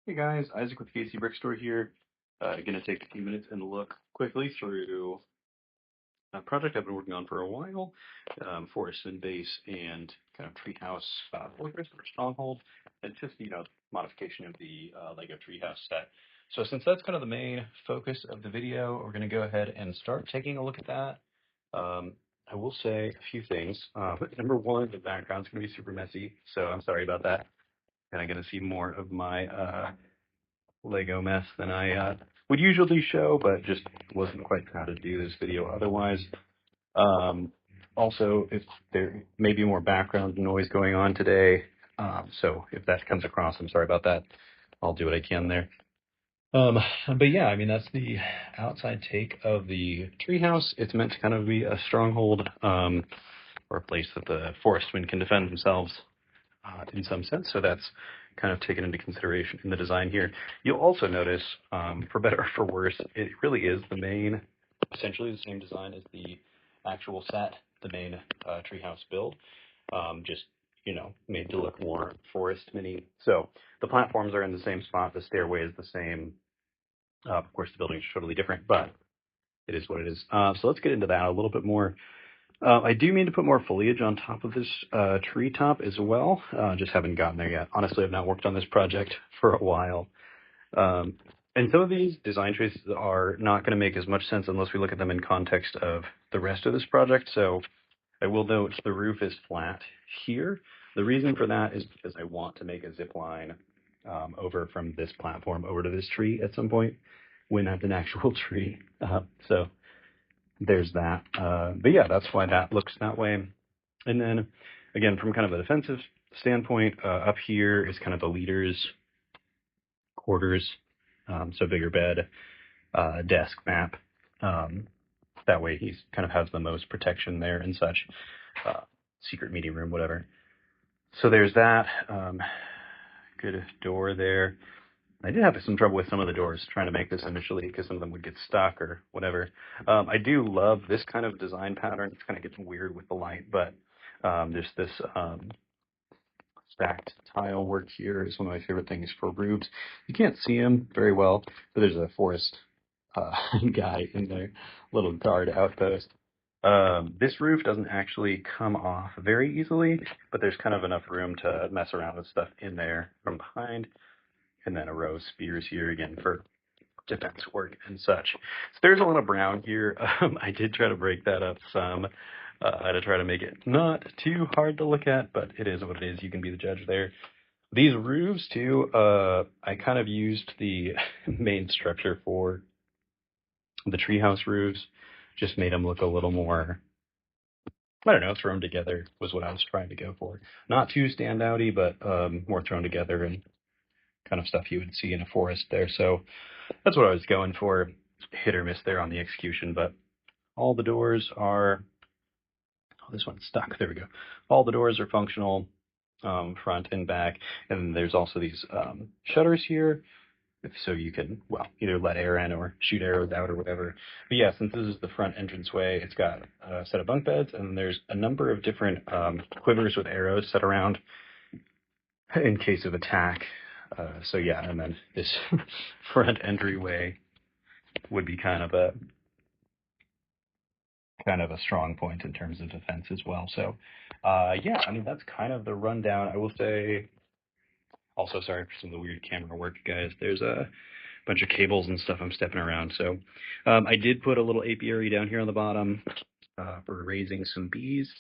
Hey guys, Isaac with KC Brick Store here. Gonna take a few minutes and look quickly through a project I've been working on for a while, forestman base and kind of treehouse fortress or stronghold, and just modification of the Lego treehouse set. So since that's kind of the main focus of the video, we're gonna go ahead and start taking a look at that. Um, I will say a few things. Number one, the background's gonna be super messy, so I'm sorry about that. And I'm gonna see more of my Lego mess than I would usually show, but just wasn't quite how to do this video otherwise. Also, if there may be more background noise going on today, so if that comes across, I'm sorry about that. I'll do what I can there. But yeah, I mean, that's the outside take of the treehouse. It's meant to kind of be a stronghold, or a place that the forestmen can defend themselves in some sense. So that's kind of taken into consideration in the design here. You'll also notice, for better or for worse, it really is essentially the same design as the actual set, the main treehouse build, just made to look more forest mini. So the platforms are in the same spot, the stairway is the same. Of course, the building is totally different, but it is what it is. So let's get into that a little bit more. I do mean to put more foliage on top of this tree top as well. Just haven't gotten there yet. Honestly, I've not worked on this project for a while. And some of these design choices are not going to make as much sense unless we look at them in context of the rest of this project. So I will note the roof is flat here. The reason for that is because I want to make a zip line over from this platform over to this tree at some point when that's an actual tree. So there's that. But yeah, that's why that looks that way. And then again, from kind of a defensive standpoint, up here is kind of the leader's quarters. So bigger bed, desk, map. That way he's kind of has the most protection there and such. Secret meeting room, whatever. So there's that. Good door there. I did have some trouble with some of the doors trying to make this initially because some of them would get stuck or whatever. I do love this kind of design pattern. It's kind of getting weird with the light, but there's this stacked tile work here is one of my favorite things for roofs. You can't see him very well, but there's a forest guy in there, little guard outpost. This roof doesn't actually come off very easily, but there's kind of enough room to mess around with stuff in there from behind. And then a row of spears here again for defense work and such. So there's a lot of brown here. I did try to break that up some to try to make it not too hard to look at, but it is what it is. You can be the judge there. These roofs too, I kind of used the main structure for the treehouse roofs, just made them look a little more, I don't know, thrown together was what I was trying to go for. Not too standouty, but more thrown together and kind of stuff you would see in a forest there. So that's what I was going for. Hit or miss there on the execution, but all the doors are, oh, this one's stuck. There we go. All the doors are functional, front and back. And then there's also these shutters here. So you can, well, either let air in or shoot arrows out or whatever. But yeah, since this is the front entranceway, it's got a set of bunk beds, and there's a number of different quivers with arrows set around in case of attack. So yeah, and then this front entryway would be kind of a strong point in terms of defense as well. So yeah, I mean that's kind of the rundown. I will say also sorry for some of the weird camera work, guys. There's a bunch of cables and stuff I'm stepping around. So I did put a little apiary down here on the bottom for raising some bees,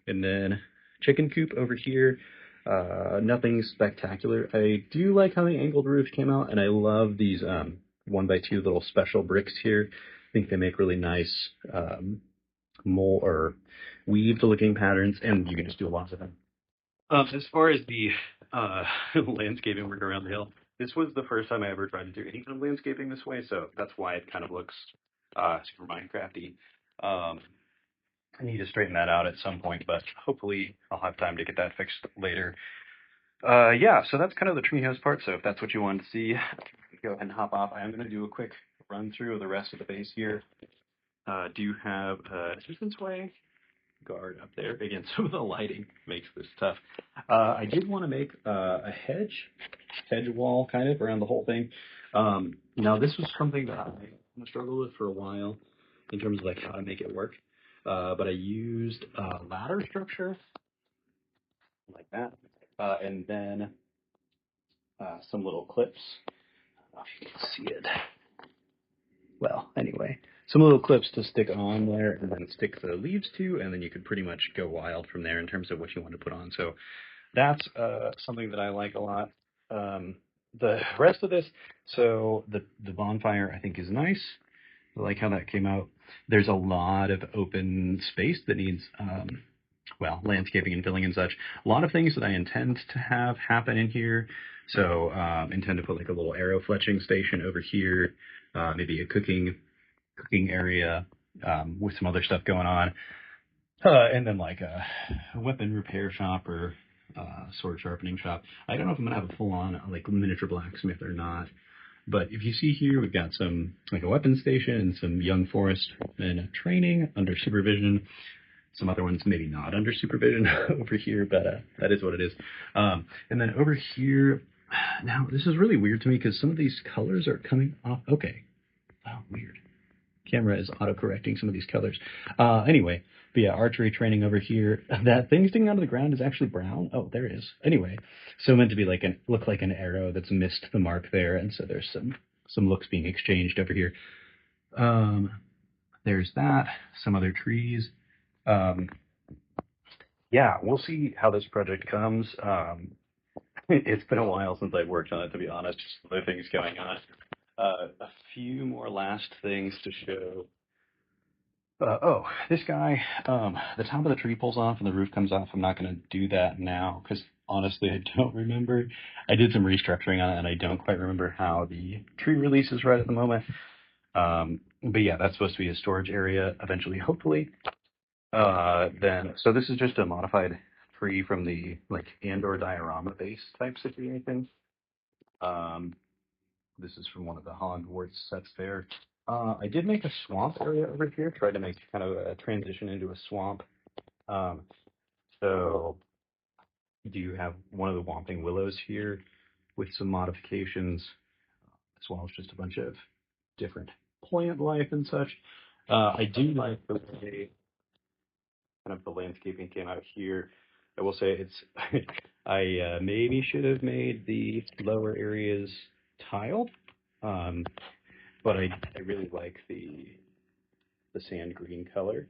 and then chicken coop over here. Nothing spectacular. I do like how the angled roof came out, and I love these 1x2 little special bricks here. I think they make really nice mole or weaved looking patterns, and you can just do a lot of them. As far as the landscaping work around the hill, this was the first time I ever tried to do any kind of landscaping this way, so that's why it kind of looks super Minecrafty. I need to straighten that out at some point, but hopefully I'll have time to get that fixed later. Yeah, so that's kind of the treehouse part, so if that's what you wanted to see, go ahead and hop off. I am going to do a quick run through of the rest of the base here. Do have a entranceway guard up there. Again, some of the lighting makes this tough. I did want to make a hedge wall kind of around the whole thing. Now this was something that I struggled with for a while in terms of like how to make it work. But I used a ladder structure like that, and then some little clips. I don't know if you can see it. Well, anyway, some little clips to stick on there and then stick the leaves to, and then you could pretty much go wild from there in terms of what you want to put on. So that's something that I like a lot. The rest of this, so the bonfire I think is nice. I like how that came out. There's a lot of open space that needs, well, landscaping and filling and such. A lot of things that I intend to have happen in here. So intend to put like a little arrow fletching station over here, maybe a cooking area with some other stuff going on, and then like a weapon repair shop or sword sharpening shop. I don't know if I'm gonna have a full-on like miniature blacksmith or not. But if you see here, we've got some like a weapon station and some young forestmen training under supervision. Some other ones maybe not under supervision over here, but that is what it is. And then over here, now this is really weird to me because some of these colors are coming off. Okay, oh, weird. Camera is auto-correcting some of these colors. Anyway, but yeah, archery training over here. That thing sticking out of the ground is actually brown. Oh, there it is. Anyway, so meant to be like look like an arrow that's missed the mark there, and so there's some looks being exchanged over here. There's that. Some other trees. Yeah, we'll see how this project comes. It's been a while since I've worked on it, to be honest. Just other things going on. A few more last things to show. Oh, this guy, the top of the tree pulls off and the roof comes off. I'm not going to do that now because honestly, I don't remember. I did some restructuring on it and I don't quite remember how the tree release is right at the moment. But yeah, that's supposed to be a storage area eventually, hopefully. So this is just a modified tree from the like Andor diorama base type situation. This is from one of the Hogwarts sets there. I did make a swamp area over here, tried to make kind of a transition into a swamp. So do have one of the Whomping Willows here with some modifications, as well as just a bunch of different plant life and such. I do like the way kind of the landscaping came out here. I will say it's, I maybe should have made the lower areas tiled, but I really like the sand green color,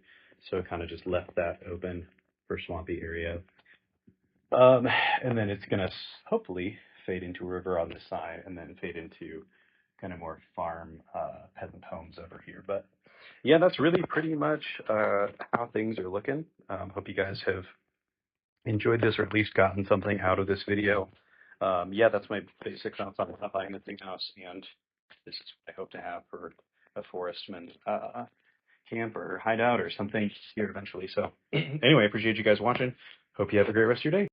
so I kind of just left that open for swampy area. And then it's gonna hopefully fade into a river on this side, and then fade into kind of more farm peasant homes over here. But yeah, that's really pretty much how things are looking. Hope you guys have enjoyed this, or at least gotten something out of this video. Yeah, that's my basic thoughts on buying the thing house, and this is what I hope to have for a forestman camp or hideout or something here eventually. So anyway, I appreciate you guys watching. Hope you have a great rest of your day.